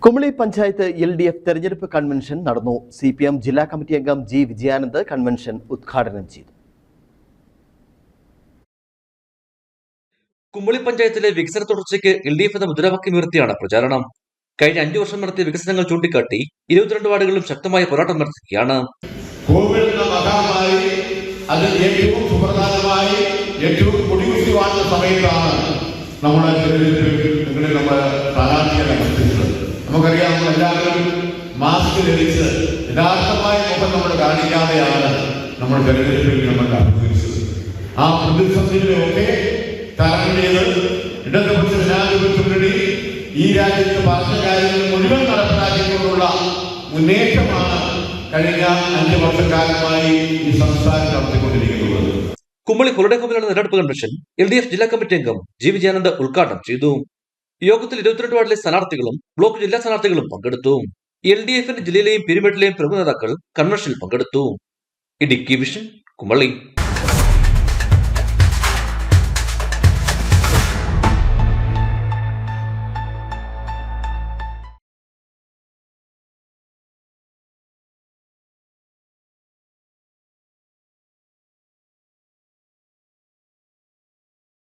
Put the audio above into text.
Kumily panchayat LDF തെരഞ്ഞെടുപ്പ് convention നടന്നു. CPM ജില്ലാ കമ്മിറ്റി അംഗം G. വിജയാനന്ദ് കൺവെൻഷൻ ഉദ്ഘാടനം ചെയ്തു. കുമളി പഞ്ചായത്തിലെ വികസന തുടർച്ചയ്ക്ക് LDF എന്ന മുദ്രാവാക്യം ഉയർത്തിയാണ് പ്രചാരണം. കഴിഞ്ഞ 5 വർഷം നടത്തിയ വികസനങ്ങൾ ചൂണ്ടിക്കാട്ടി 22 വാർഡുകളിലും ശക്തമായ പോരാട്ടം നടത്തുകയാണ്. കോവിഡ് മഹാമാരി അത് ഏറ്റവും സുപ്രധാനമായി ഏറ്റവും കുടികുത്തിവാഴുന്ന സമയത്താണ് നമ്മുടെ സ്ഥാനാർത്ഥികളെ മത്സരിച്ചത്. നമുക്കറിയാം, നമ്മളെല്ലാവരും മാസ്ക് ധരിച്ച് യഥാർത്ഥമായ മുഖം നമ്മൾ കാണിക്കാതെയാണ് നമ്മൾ തെരഞ്ഞെടുപ്പിൽ നമ്മൾ അഭിമുഖീകരിച്ചത്. ആ പ്രതിസന്ധികളെയൊക്കെ തരണം ചെയ്ത് ഇടതുപക്ഷ ജനാധിപത്യ മുന്നണി ഈ രാജ്യത്ത് പറഞ്ഞ കാര്യങ്ങൾ മുഴുവൻ നടപ്പിലാക്കിക്കൊണ്ടുള്ള മുന്നേറ്റമാണ് കഴിഞ്ഞ 5 വർഷക്കാലമായി ഈ സംസ്ഥാനം നടത്തിക്കൊണ്ടിരിക്കുന്നത്. കുമളി ഹോളിഡേ തെരഞ്ഞെടുപ്പ് കൺവെൻഷൻ LDF ജില്ലാ കമ്മിറ്റി അംഗം G. വിജയാനന്ദ് ഉദ്ഘാടനം ചെയ്തു. യോഗത്തിൽ 22 വാർഡിലെ സ്ഥാനാർത്ഥികളും ബ്ലോക്ക് ജില്ലാ സ്ഥാനാർത്ഥികളും പങ്കെടുത്തു. LDFന്റെ ജില്ലയിലെയും പിരിമെട്ടിലെയും പ്രമുഖ നേതാക്കൾ കൺവെൻഷനിൽ പങ്കെടുത്തു. ഇടുക്കി വിഷൻ, കുമളി.